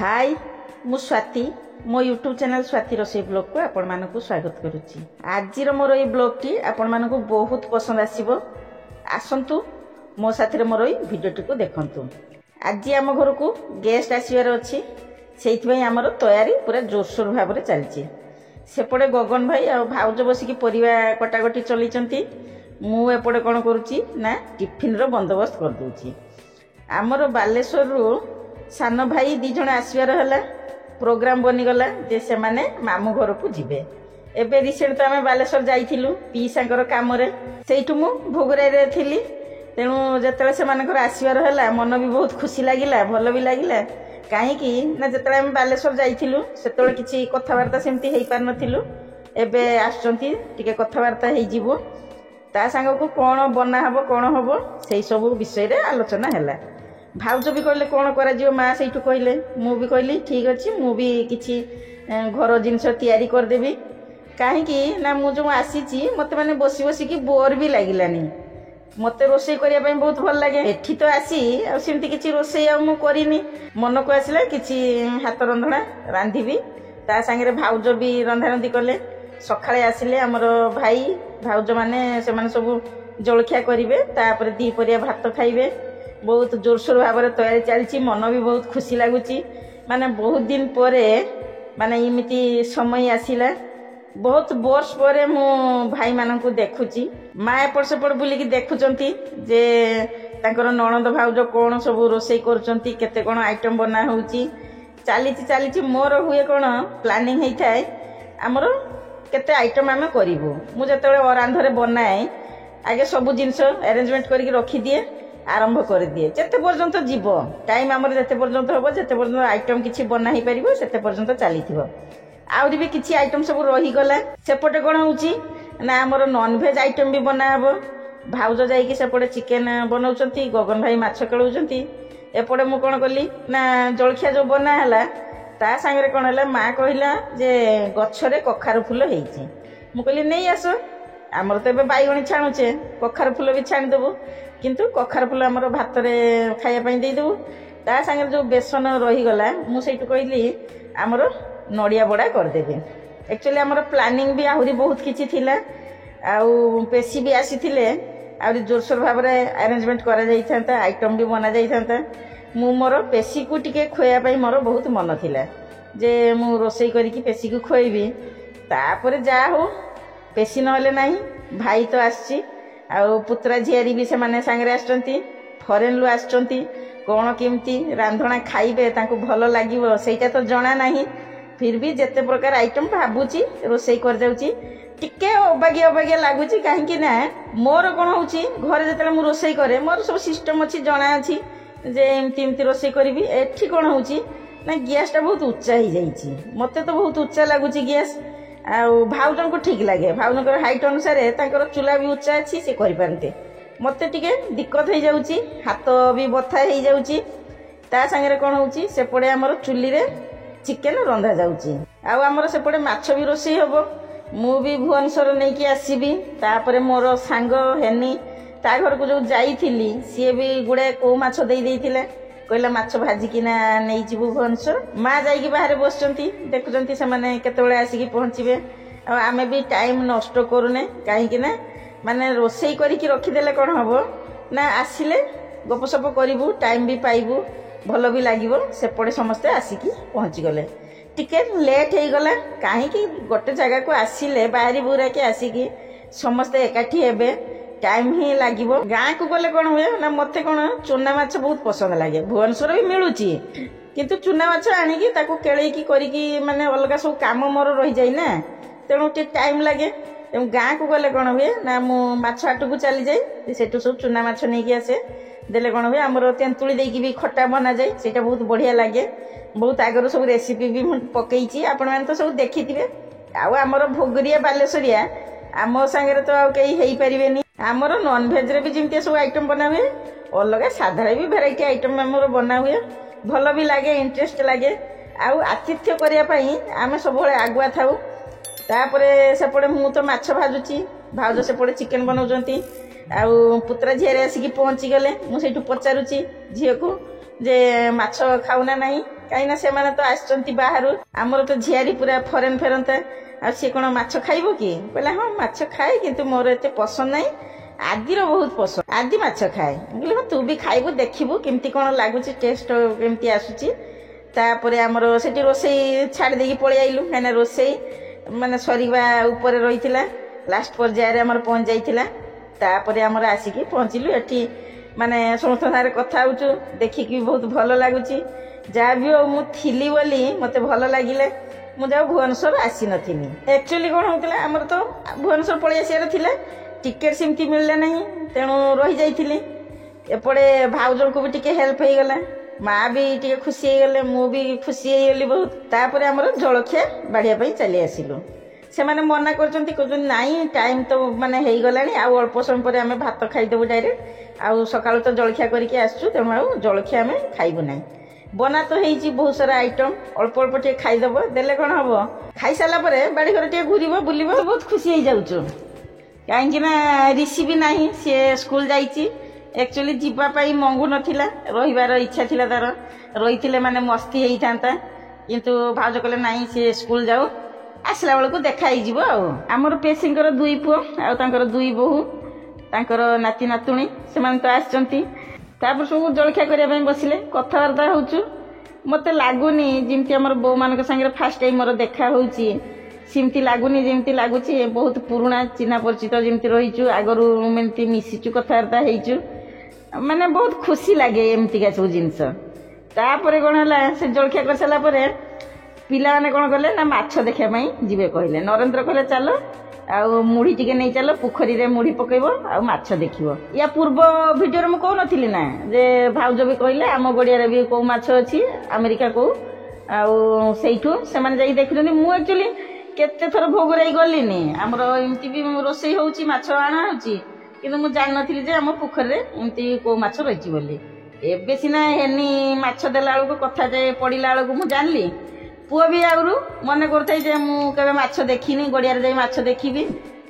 हाय मु स्वाति मो YouTube channel Swati रोषे blog को आपण मानक स्वागत करुच्ची। आज मोर ये ब्लॉग टी आपण मानक बहुत पसंद आसो। आसतु मो साथी मोर ये भिडियोटी को देखंतु। आज आम घर को गेस्ट आसबार अच्छी से आमर तैयारी पूरा जोरसोर भाव में चलती। सेपटे गगन भाई आ भाउज बसिकी परिवा कटाकटी चलती। मुझे कौन करुच्ची ना टिफिन रो बंदोबस्त कर दूची। आमर बालेश्वर रु सान भाई दी जण आसबार है प्रोग्राम बनीगला जे से माने मामू घर को जीवे। एबे रिसेंट तो आम बालेश्वर जाइथिलु पीसांकर काम से मु भोगराई थी। तेणु जिते से आसबार है मन भी बहुत खुशी लगिला भल भी लगिला। कहीं ना जिते आम बालेश्वर जाइथिलु सेतोळे किछि कथावार्ता सेमती हेई पार नथिलु। एबे आछंती टिके कथावार्ता हेई जीवो ता संग को कोन बना हबो कोन हबो सेई सब विषय रे आलोचना हैला। भाउज भी कहले कौन कर माँ से कहले मु भी कहली ठीक अच्छे मु भी किसी घर जिनस तैयारी करदेवी। कहीं ना मुझे आसी मत मैंने बसी बसिकी बोर भी लगिलानी। मत रोषे करने बहुत भल लगे। एठी तो आसी आमती किसी रोषे आनी मन को आसला कि हाथ रंधना रांधिबी ता सांगे भाउज भी रंधारंधी कले। सकाळे आसिले आमर भाई भाउज माने से सब जलखिया करेंगे तापर दीपरिया भात खाइबे। बहुत जोरसोर भाव में तैयारी चलती। मन भी बहुत खुशी लगुच माने बहुत दिन पर माने इमिति समय आसिला। बहुत वर्ष पर मु भाई मान को देखुची। माँ एपट सेपट बुलिकी देखुचंती जे तांकर नणंद भाउज कौन सब रोषे करुचंती केते कौन आइटम बना होउची चली मोर हुए कौन प्लानिंग होता है आमर केते आइटम आम करूँ। मुझे रांधरे बनाए आगे सब जिनस अरेंजमेंट करके रखी दिए आरंभ कर दिए जिते पर्यंत जीव टाइम आमर जिते पर्यंत हम जिते पर्यंत आइटम किसी बना ही पारिबो सेते पर्यंत चली आउरी भी किसी आइटम सब रहीगला। सेपटे कौन होउची ना आमर नॉन वेज आइटम भी बना हबो। भाउज जाइकी सेपटे चिकेन बनाउचंती गगन भाई माछ केलुचंती। एपटे मु कौन कली ना जलखिया जो बना हला ता सांगरे कौन हला माँ कहला जे गछरे कखारु फूल हेइची। मु कहली नहीं आस आमर तो एबे बाइगणी छाणुचे कखारु फूल भी छाणी देबो किंतु कखार फूल आमर भात खायापाई देदेबू ता सांगे जो बेसन रहीगला मुझे कहली आमर नड़िया बड़ा करदेवी। एक्चुअली आमर प्लानिंग भी आहरी बहुत किछि थिला आउ पेशी भी आसी थिले आहरी जोरसोर भाव में अरेंजमेंट करा जाई थांता आइटम भी बना जाई थांता। मु मोर पेशी को टिके खोया मोर बहुत मन थिला जे मु रोषे करिकी पेशी को खोइबी तापर जा हो पेशी नहले नाही। भाई तो आसी आउ पुत्रा झियारी भी से माने सांगरे आछंती फरेन लु आछंती कौन केमती रांधणा खाइबे तांको भल लागिवो सेटा तो जना नाही। फिर भी जेते प्रकार आइटम भाबुची रोषे कर जाउची टिके अबागिया अबागिया लागुची। कहीं ना मोर कौन होउची घर जेते मु रोषे करे मोर सब सिस्टम अच्छी जना अच्छी जे एमती एमती रोषे करी। एठी कौन होउची ना गैस टा बहुत उच्चा ही जाइची मते तो बहुत उच्चा लागुची गैस आउ भाउजन को ठीक लगे। भाउजन हाइट अनुसार तांकर चूल्हा भी उच्चा अच्छी से करते मते टिके दिक्कत हो जाउची हाथ भी बथा हो जाउची। ता संगे कौन होउची सेपटे आमर चुली रे चिकेन रंधा जाउची आउ आमर सेपटे माछ भी रोषे हबो। मु भी भुवनेश्वर नहीं कि आसीबी तापर मोर सांग हेनी ता घर को जो जाइथिली सी भी गुड़े को माछ दे देइथिले कहला माछ भाजिकिना नहीं जीवु भुवनेश्वर। माँ जाइकी बाहर बसचंती देखुचंती से माने केतेबेले आसिकी पहुँचबे आमे भी टाइम नष्ट करूने कहीं ना माने रोषे करिकी रखीदेले कौन हबो ना आसिले गपसप करिवु टाइम भी पाइबु भल भी लागिवो। सेपटे समस्ते आसिकी पहुँची गले टिके लेट हो गला कहीं गोटे जगह को आसिले बाहरी बुरा के आसिकी समस्ते एकाठी हेबे टाइम ही लागिवो। गाँ को गले कौन हुए ना मते कौन चूना माछ बहुत पसंद लगे। भुवनेश्वर भी मिलूची किंतु चूना माछ आनिकी ताको केळेकी करिकी माने अलगा सब काम मोर रही जाई ना तेणु टे टाइम लगे। तेणु गाँ को गले कौन हुए ना मु माछ हाट को चली जाए सेठू सब चूना माछ नहीं कि आसे देले कौन हुए आमर तेंतुली देकी भी खट्टा बना जाए सेटा बहुत बढ़िया लगे। बहुत आगर सब रेसिपी भी पकईची आपण मैंने तो सब देखिथिबे। आउ आमर भोगरिया बालेश्वरिया आम सांगे तो आउ कहीं हेई परिबेनी। आमर नॉन वेज रे भी जिमती सब आइटम बना हुए अलग साधा भी भेराइटी आइटम आमर बना हुए भल भी लगे इंटरेस्ट लगे। आउ आतिथ्य करिया पई आमे सब आगुआ थाउ। तापरे सेपटे मु तो माछ भाजुची भाउज सेपटे चिकेन बनाउचंती आउ पुत्रा झियारे आसिकी पहुँची गले। मु सेठू पचारुची झियो को जे माछ खाउना नहीं कहीं से आसचंती बाहर आमर तो झियारी पूरा फरेन फेरंता सी कौन माछ खाइब कि कहला हाँ माछ खाए किंतु मोर एते पसंद नहीं आदिर बहुत पसंद आदि माछ खाए कहले हाँ तू भी खाइबू देखिबू केमती कौन लगुच टेस्ट केमती आसुची तापर आमर से रोसई छाड़ देकी पलि आइलु कहीं रोसई माने सरीवा ऊपर रही लास्ट पर्यायर आमर पहुंच जाइथिला तापर आमर आसिकी पहुंचलु एठी माने समस्त सारे कथा होचु देखिकी बहुत भल लगुची जहाँ भी हो मुझी बोली मत भल लगिले मुझे भुवनेश्वर आसी नथिनी एक्चुअली कौन होता आमर तो भुवनेश्वर पलि आसार थिला टिकेट सेमती मिलला नहीं तेणु रही जाइथिली एपटे भाउजों को भी टिके हेल्प हो गला माँ भी टिके खुशी हो गले मु भी खुशी हो गली बहुत तापर आमर जलखिया बाढ़िया पे चली आसिलु से माने मना कर नाई टाइम तो माने हो गला आउ अल्प समय पर आम भात खाईदेबू डायरेक्ट आउ सका तो जलखिया करके आसचु तेणु आउ जलखिया आम खाइबू ना बना तो होती बहुत सारा आइटम अल्प अल्प टे खाईदेव देले कौन हम खाई सारा बाड़ी घर टे घूर बुल बहुत खुशी हो जाऊँ कहीं ऋषि भी नहीं सी स्कूल जाइए एक्चुअली जीवाई मंगु नाला रहीबार इच्छा थिला तार रही माने मस्ती होता किंतु भाउज कहले नाई सी स्कूल जाऊ आसला बेलू देखाई आमर पेशींकर दुई पुओ आर दुई बोहू तांकर नाती नातुणी से तो आसचंती तापर सब जलखिया करने बसिले कथबार्ता होचु मते लागुनी जिमती आमर बो मान संगे फास्ट टाइम मोर देखा होची सिमती लागुनी जेमती लागुची बहुत पुराना चिन्हा परिचित जमती रहीचु आगरू एमती मिशिचु कथबार्ता होइचु माने बहुत खुशी लगे एमतीका सब जिनस तापर कौन है से जलखिया कर सारा पिला माने कौन कले ना माछ देखा जीवे कहले नरेंद्र कहले चल आउ मुढ़ी टिके नहीं चल पोखरी रे मुढ़ी पकेब आ माछ देखिबो या पूर्व वीडियो मु कहू नथिली ना जे भाउज भी कहले आम गड़िया रे भी को माछ अछि अमेरिका को आउ सेइठु से माने जाई देखुनी मु एक्चुअली केते थर भोगराई गलिनी हमर एमती भी रोसई होउची माछ आना होउची किंतु मु जान नथिली जे आम पोखरी रे एमती को माछ रहिची बोली एबे सिना हेनी माछ देला बेलू कथा जे पड़िला बेलू मु जानली पुओ भी आगु मन करता जे मुझे माछ देखनी गड़िया जाई माछ देखी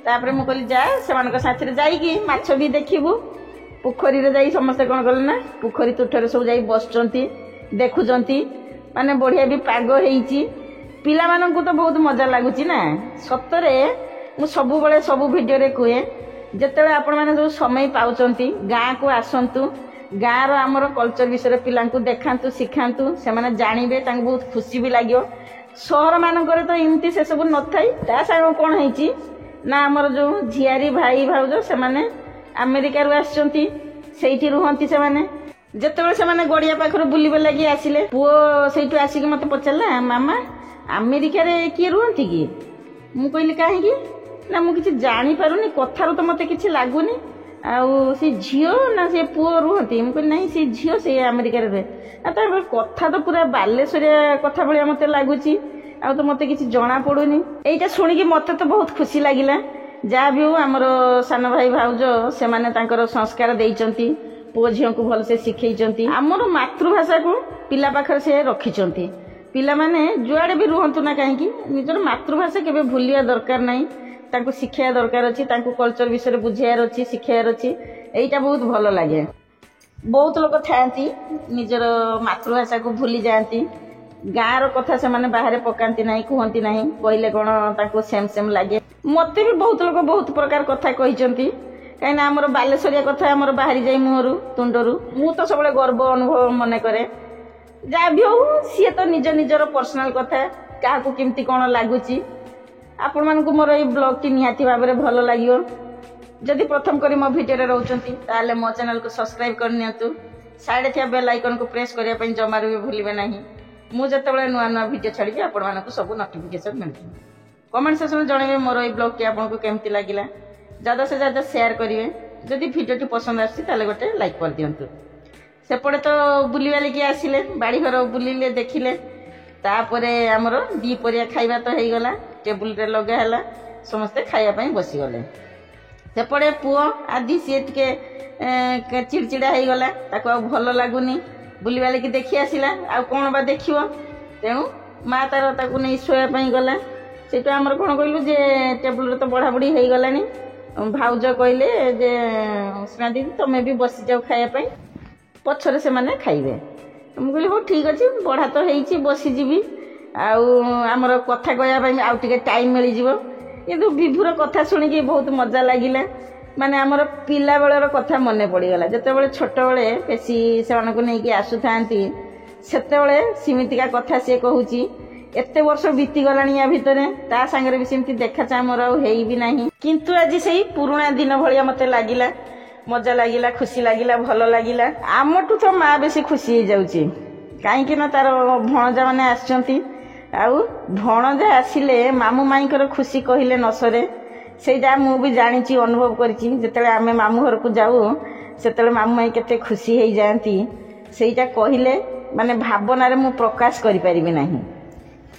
तापर मु कहली जा से साथी जाइकी माछ भी देखबू पोखरी रे जाई समस्ते कौन कले ना पोखरी तुठरे सब जाई बसचंती देखुचंती माने बढ़िया भी पाग होईची पिला माननकु तो बहुत मजा लागुची ना सतरे मु सबु बेले सबु वीडियो रे कहे जेतेबे आपण माने जो समय पाउचंती गाँ को आसंतु गाँव आमर कल्चर विषय पिला देखातु शिखातु से जानवे बहुत खुशी भी लगे सहर मानक तो इमती से सब न था साग कौन है ना आमर जो झियारी भाई भाउज से अमेरिका आसचंती से रुहती से जिते से गड़िया पाखर बुलबे लगे आसिले पुओ से आसिक मत पचारा मामा अमेरिका रे किए रुहती कि मु कहली कहीं ना मुझे जापारुनी कथार तो मत कि लगुनि आउ से झील ना से पुओ रुहती मुझे नहीं से झील से अमेरिका रे कथा तो पूरा बालेश्वरिया कथा भाया मत लगुच आ तो मत कि जना पड़ूनी यहीटा शुणिकी मत तो बहुत खुशी लगिला जहाँ भी हो आमर सान भाई भाउज से संस्कार देइचंती पुओ झील को भल से शिखई आमर मातृभाषा को पिला पाखर से रखिंट पिला माने जुआड़े भी रुहतु ना कहीं निजर मातृभाषा केबे भूलिया दरकार नहीं तांको शिक्षा दरकार अच्छी कल्चर विषय बुझार अच्छी शिखार अच्छी यहीटा बहुत भल लगे बहुत लोग था निजर मातृभाषा को भूली जाती गाँव कथा से माने बाहर पकाती ना कहती ना कहले कौन सेम सेम लगे मत भी बहुत लोग बहुत प्रकार कथा कहते कहीं आमर बालेश्वरिया कथा आमर बाहरी जाए मुहर तुंडरू मु तो सब गर्व अनुभव मन करे जहाँ भी हो सी तो निज निजर पर्सनाल कथा क्या केमती कौन लगुच आपण मानक मोर ये ब्लॉग टी निहाती भाव में भल लगे जदि प्रथम करी मो वीडियो रोचंती मो चैनल को सब्सक्राइब करनियंतु साइड थिया बेल आइकन को प्रेस करने पे जमार भी भूलिबे नहीं मु जतबेले नुआ नुआ वीडियो छाड़ी आपण मानक सब नोटिफिकेशन मिलती कमेंट सेक्शन में जनइबे मोर ये ब्लॉग टी आपको केमती लगिला ज्यादा से ज्यादा शेयर करेंगे जदि वीडियो टी पसंद आसे गोटे लाइक कर दिंतु सेपटे तो बुलवा लेकिन आसिले बाड़ी घर बुलिले देखिले तापर आमर दी परिया खाइबा तो हो गला टेबुल रे लगा है समस्ते खाइबा बसीगले सेपटे पुओ आदि सी टे चिड़चिड़ा हो गला भल लगुनि बुलवा लेकिन देखी आसला आ कौन बा देख तेणु माँ तार नहीं शोवाई गला से आमर कौन कहलु जे टेबुल रे तो बढ़ा बढ़ी हो गला भाउज कहले जे स्नेहा दीदी तुम्हें भी बसी जाओ खाइबा पछरे से माने खाइबे ମୁଁ କହିଲି ହଉ ଠିକ୍ ଅଛି, ବଢ଼ା ତ ହେଇଛି, ବସିଯିବି, ଆଉ ଆମର କଥା କହିବା ପାଇଁ ଆଉ ଟିକେ ଟାଇମ୍ ମିଳିଯିବ। କିନ୍ତୁ ବିଭୁର କଥା ଶୁଣିକି ବହୁତ ମଜା ଲାଗିଲା। ମାନେ ଆମର ପିଲାବେଳର କଥା ମନେ ପଡ଼ିଗଲା। ଯେତେବେଳେ ଛୋଟବେଳେ ବେଶୀ ସେମାନଙ୍କୁ ନେଇକି ଆସୁଥାନ୍ତି, ସେତେବେଳେ ସେମିତିକା କଥା ସିଏ କହୁଛି। ଏତେ ବର୍ଷ ବିତିଗଲାଣି ୟା ଭିତରେ, ତା ସାଙ୍ଗରେ ବି ସେମିତି ଦେଖା ଚାହାଁ ମୋର ଆଉ ହେଇ ବି ନାହିଁ। କିନ୍ତୁ ଆଜି ସେଇ ପୁରୁଣା ଦିନ ଭଳିଆ ମୋତେ ଲାଗିଲା। ମଜା ଲାଗିଲା, ଖୁସି ଲାଗିଲା, ଭଲ ଲାଗିଲା। ଆମଠୁ ତ ମା ବେଶୀ ଖୁସି ହେଇଯାଉଛି, କାହିଁକି ନା ତାର ଭଣଜା ମାନେ ଆସିଛନ୍ତି। ଆଉ ଭଣଜା ଆସିଲେ ମାମୁଁ ମାଇଁଙ୍କର ଖୁସି କହିଲେ ନ ସରେ। ସେଇଟା ମୁଁ ବି ଜାଣିଛି, ଅନୁଭବ କରିଛି। ଯେତେବେଳେ ଆମେ ମାମୁଁ ଘରକୁ ଯାଉ, ସେତେବେଳେ ମାମୁଁ ମାଇଁ କେତେ ଖୁସି ହେଇଯାଆନ୍ତି, ସେଇଟା କହିଲେ ମାନେ ଭାବନାରେ ମୁଁ ପ୍ରକାଶ କରିପାରିବି ନାହିଁ।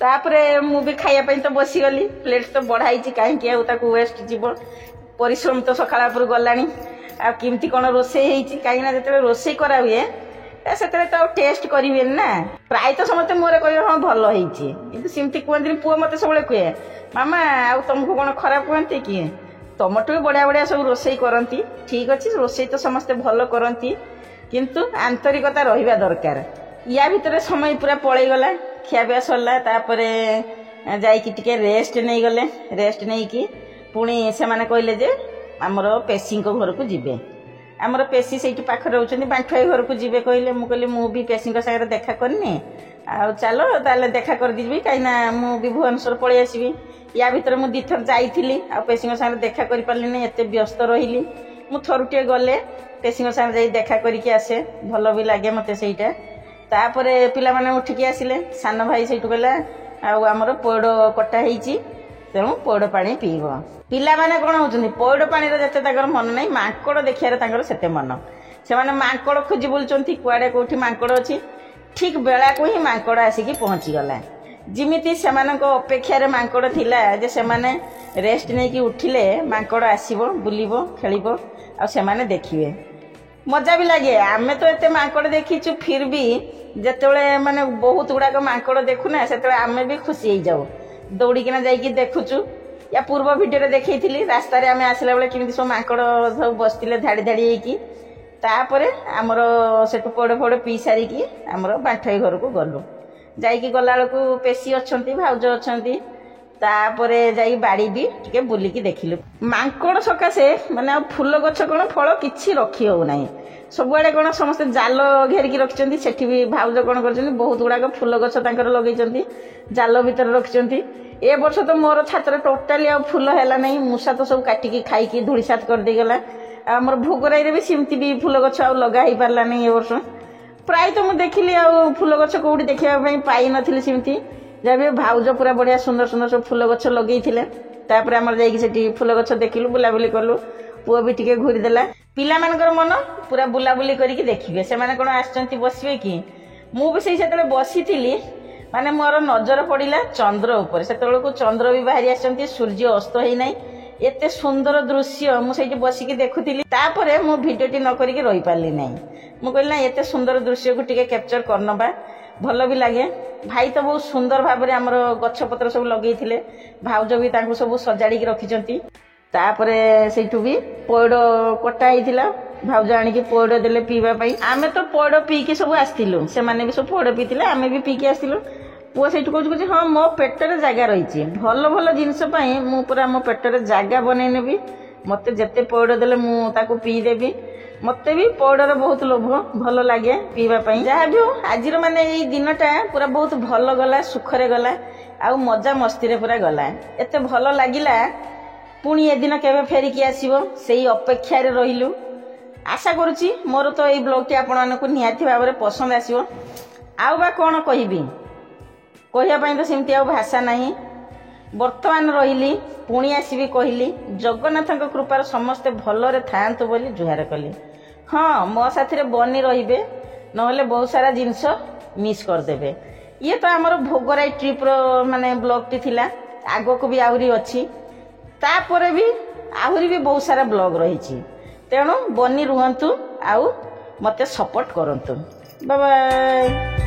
ତାପରେ ମୁଁ ବି ଖାଇବା ପାଇଁ ତ ବସିଗଲି। ପ୍ଲେଟ୍ ତ ବଢ଼ା ହେଇଛି, କାହିଁକି ଆଉ ତାକୁ ୱେଷ୍ଟ ଯିବ। ପରିଶ୍ରମ ତ ସକାଳ ଉପରୁ ଗଲାଣି। ଆଉ କେମିତି କ'ଣ ରୋଷେଇ ହେଇଛି, କାହିଁକିନା ଯେତେବେଳେ ରୋଷେଇ କରାହୁଏ ସେତେବେଳେ ତ ଆଉ ଟେଷ୍ଟ କରିବେନି ନା। ପ୍ରାୟତଃ ସମସ୍ତେ ମୋର କହିବେ ହଁ ଭଲ ହେଇଛି, କିନ୍ତୁ ସେମିତି କୁହନ୍ତିନି। ପୁଅ ମୋତେ ସବୁବେଳେ କୁହେ, ମାମା ଆଉ ତମକୁ କ'ଣ ଖରାପ କୁହନ୍ତି କି? ତମଠୁ ବି ବଢ଼ିଆ ବଢ଼ିଆ ସବୁ ରୋଷେଇ କରନ୍ତି। ଠିକ୍ ଅଛି, ରୋଷେଇ ତ ସମସ୍ତେ ଭଲ କରନ୍ତି, କିନ୍ତୁ ଆନ୍ତରିକତା ରହିବା ଦରକାର। ୟା ଭିତରେ ସମୟ ପୁରା ପଳେଇଗଲା, ଖିଆପିଆ ସରିଲା। ତାପରେ ଯାଇକି ଟିକେ ରେଷ୍ଟ ନେଇଗଲେ। ରେଷ୍ଟ ନେଇକି ପୁଣି ସେମାନେ କହିଲେ ଯେ ଆମର ପେଶୀଙ୍କ ଘରକୁ ଯିବେ। ଆମର ପେଶୀ ସେଇଠି ପାଖରେ ରହୁଛନ୍ତି, ବାଣ୍ଠୁଆଇ ଘରକୁ ଯିବେ କହିଲେ। ମୁଁ କହିଲି ମୁଁ ବି ପେଶୀଙ୍କ ସାଙ୍ଗରେ ଦେଖା କରିନି, ଆଉ ଚାଲ ତାହେଲେ ଦେଖା କରିଦେବି, କାହିଁକିନା ମୁଁ ବି ଭୁବନେଶ୍ୱର ପଳେଇ ଆସିବି। ୟା ଭିତରେ ମୁଁ 2 ଥର ଯାଇଥିଲି, ଆଉ ପେଶୀଙ୍କ ସାଙ୍ଗରେ ଦେଖା କରିପାରିଲିନି, ଏତେ ବ୍ୟସ୍ତ ରହିଲି। ମୁଁ ଥରୁଟିଏ ଗଲେ ପେଶୀଙ୍କ ସାଙ୍ଗରେ ଯାଇ ଦେଖା କରିକି ଆସେ, ଭଲ ବି ଲାଗେ ମୋତେ ସେଇଟା। ତାପରେ ପିଲାମାନେ ଉଠିକି ଆସିଲେ। ସାନ ଭାଇ ସେଇଠୁ କହିଲା ଆଉ ଆମର ପଇଡ଼ କଟା ହେଇଛି, ତେଣୁ ପଇଡ଼ ପାଣି ପିଇବ। ପିଲାମାନେ କ'ଣ ହେଉଛନ୍ତି, ପଇଡ଼ ପାଣିର ଯେତେ ତାଙ୍କର ମନ ନାହିଁ, ମାଙ୍କଡ଼ ଦେଖିବାରେ ତାଙ୍କର ସେତେ ମନ। ସେମାନେ ମାଙ୍କଡ଼ ଖୋଜି ବୁଲୁଛନ୍ତି, କୁଆଡ଼େ କେଉଁଠି ମାଙ୍କଡ଼ ଅଛି। ଠିକ୍ ବେଳାକୁ ହିଁ ମାଙ୍କଡ଼ ଆସିକି ପହଞ୍ଚିଗଲା। ଯେମିତି ସେମାନଙ୍କ ଅପେକ୍ଷାରେ ମାଙ୍କଡ଼ ଥିଲା ଯେ ସେମାନେ ରେଷ୍ଟ ନେଇକି ଉଠିଲେ ମାଙ୍କଡ଼ ଆସିବ, ବୁଲିବ, ଖେଳିବ, ଆଉ ସେମାନେ ଦେଖିବେ। ମଜା ବି ଲାଗେ। ଆମେ ତ ଏତେ ମାଙ୍କଡ଼ ଦେଖିଛୁ, ଫିର୍ ବି ଯେତେବେଳେ ମାନେ ବହୁତ ଗୁଡ଼ାକ ମାଙ୍କଡ଼ ଦେଖୁନା, ସେତେବେଳେ ଆମେ ବି ଖୁସି ହେଇଯାଉ, ଦୌଡ଼ିକିନା ଯାଇକି ଦେଖୁଛୁ। ୟା ପୂର୍ବ ଭିଡ଼ିଓରେ ଦେଖେଇଥିଲି, ରାସ୍ତାରେ ଆମେ ଆସିଲା ବେଳେ କେମିତି ସବୁ ମାଙ୍କଡ଼ ସବୁ ବସିଥିଲେ ଧାଡ଼ି ଧାଡ଼ି ହେଇକି। ତାପରେ ଆମର ସେଠୁ ପଇଡ଼ ଫଇଡ଼ ପିଇ ସାରିକି ଆମର ବାଣ୍ଠୁଆଇ ଘରକୁ ଗଲୁ। ଯାଇକି ଗଲାବେଳକୁ ପେଶୀ ଅଛନ୍ତି, ଭାଉଜ ଅଛନ୍ତି। ତାପରେ ଯାଇ ବାଡ଼ି ବି ଟିକେ ବୁଲିକି ଦେଖିଲୁ। ମାଙ୍କଡ଼ ସକାଶେ ମାନେ ଆଉ ଫୁଲ ଗଛ କ'ଣ ଫଳ କିଛି ରଖି ହେଉନାହିଁ। ସବୁଆଡ଼େ କ'ଣ ସମସ୍ତେ ଜାଲ ଘେରିକି ରଖିଛନ୍ତି। ସେଠି ବି ଭାଉଜ କ'ଣ କରିଛନ୍ତି, ବହୁତ ଗୁଡ଼ାକ ଫୁଲ ଗଛ ତାଙ୍କର ଲଗେଇଛନ୍ତି, ଜାଲ ଭିତରେ ରଖିଛନ୍ତି। ଏ ବର୍ଷ ତ ମୋର ଛାତରେ ଟୋଟାଲି ଆଉ ଫୁଲ ହେଲା ନାହିଁ। ମୂଷା ତ ସବୁ କାଟିକି ଖାଇକି ଧୂଳିସାତ କରିଦେଇଗଲା। ଆଉ ଆମର ଭୋଗରାଇରେ ବି ସେମିତି ବି ଫୁଲ ଗଛ ଆଉ ଲଗା ହେଇପାରିଲା ନାହିଁ ଏ ବର୍ଷ। ପ୍ରାୟତଃ ମୁଁ ଦେଖିଲି ଆଉ ଫୁଲ ଗଛ କେଉଁଠି ଦେଖିବା ପାଇଁ ପାଇନଥିଲି ସେମିତି। ଯାହା ବି ଭାଉଜ ପୁରା ବଢ଼ିଆ ସୁନ୍ଦର ସୁନ୍ଦର ସବୁ ଫୁଲ ଗଛ ଲଗେଇଥିଲେ। ତାପରେ ଆମର ଯାଇକି ସେଠି ଫୁଲ ଗଛ ଦେଖିଲୁ, ବୁଲାବୁଲି କଲୁ। ପୁଅ ବି ଟିକେ ଘୁରିଦେଲା। ପିଲାମାନଙ୍କର ମନ ପୁରା ବୁଲାବୁଲି କରିକି ଦେଖିବେ, ସେମାନେ କ'ଣ ଆସିଛନ୍ତି ବସିବେ କି। ମୁଁ ବି ସେତେବେଳେ ବସିଥିଲି, ମାନେ ମୋର ନଜର ପଡ଼ିଲା ଚନ୍ଦ୍ର ଉପରେ। ସେତେବେଳକୁ ଚନ୍ଦ୍ର ବି ବାହାରି ଆସିଛନ୍ତି, ସୂର୍ଯ୍ୟ ଅସ୍ତ ହେଇନାହିଁ। ଏତେ ସୁନ୍ଦର ଦୃଶ୍ୟ ମୁଁ ସେଇଠି ବସିକି ଦେଖୁଥିଲି। ତାପରେ ମୁଁ ଭିଡ଼ିଓଟି ନ କରିକି ରହିପାରିଲି ନାହିଁ। ମୁଁ କହିଲି ନା, ଏତେ ସୁନ୍ଦର ଦୃଶ୍ୟକୁ ଟିକେ କ୍ୟାପଚର କରିନେବା, ଭଲ ବି ଲାଗେ। ଭାଇ ତ ବହୁତ ସୁନ୍ଦର ଭାବରେ ଆମର ଗଛପତ୍ର ସବୁ ଲଗେଇଥିଲେ, ଭାଉଜ ବି ତାଙ୍କୁ ସବୁ ସଜାଡ଼ିକି ରଖିଛନ୍ତି। ତାପରେ ସେଇଠୁ ବି ପଇଡ଼ କଟା ହେଇଥିଲା, ଭାଉଜ ଆଣିକି ପଇଡ଼ ଦେଲେ ପିଇବା ପାଇଁ। ଆମେ ତ ପଇଡ଼ ପିଇକି ସବୁ ଆସିଥିଲୁ, ସେମାନେ ବି ସବୁ ପଇଡ଼ ପିଇଥିଲେ, ଆମେ ବି ପିଇକି ଆସିଥିଲୁ। ପୁଅ ସେଇଠୁ କହୁଛି ହଁ ମୋ ପେଟରେ ଜାଗା ରହିଛି, ଭଲ ଭଲ ଜିନିଷ ପାଇଁ ମୁଁ ପୁରା ମୋ ପେଟରେ ଜାଗା ବନେଇ ନେବି। ମୋତେ ଯେତେ ପଇଡ଼ ଦେଲେ ମୁଁ ତାକୁ ପିଇଦେବି। ମୋତେ ବି ପଇଡ଼ର ବହୁତ ଲୋଭ, ଭଲ ଲାଗେ ପିଇବା ପାଇଁ। ଯାହା ବି ହଉ, ଆଜିର ମାନେ ଏଇ ଦିନଟା ପୁରା ବହୁତ ଭଲ ଗଲା, ସୁଖରେ ଗଲା, ଆଉ ମଜା ମସ୍ତିରେ ପୁରା ଗଲା। ଏତେ ଭଲ ଲାଗିଲା। ପୁଣି ଏ ଦିନ କେବେ ଫେରିକି ଆସିବ, ସେଇ ଅପେକ୍ଷାରେ ରହିଲୁ। ଆଶା କରୁଛି ମୋର ତ ଏଇ ବ୍ଲଗ୍ଟି ଆପଣମାନଙ୍କୁ ନିହାତି ଭାବରେ ପସନ୍ଦ ଆସିବ। ଆଉ ବା କ'ଣ କହିବି, କହିବା ପାଇଁ ତ ସେମିତି ଆଉ ଭାଷା ନାହିଁ। ବର୍ତ୍ତମାନ ରହିଲି, ପୁଣି ଆସିବି କହିଲି। ଜଗନ୍ନାଥଙ୍କ କୃପାରୁ ସମସ୍ତେ ଭଲରେ ଥାଆନ୍ତୁ ବୋଲି ଜୁହାର କଲି। ହଁ, ମୋ ସାଥିରେ ବନି ରହିବେ, ନହେଲେ ବହୁତ ସାରା ଜିନିଷ ମିସ୍ କରିଦେବେ। ଇଏ ତ ଆମର ଭୋଗରାଇ ଟ୍ରିପ୍ର ମାନେ ବ୍ଲଗ୍ଟି ଥିଲା, ଆଗକୁ ବି ଆହୁରି ଅଛି। ତାପରେ ବି ଆହୁରି ବି ବହୁତ ସାରା ବ୍ଲଗ୍ ରହିଛି। ତେଣୁ ବନି ରୁହନ୍ତୁ, ଆଉ ମୋତେ ସପୋର୍ଟ କରନ୍ତୁ। Bye bye.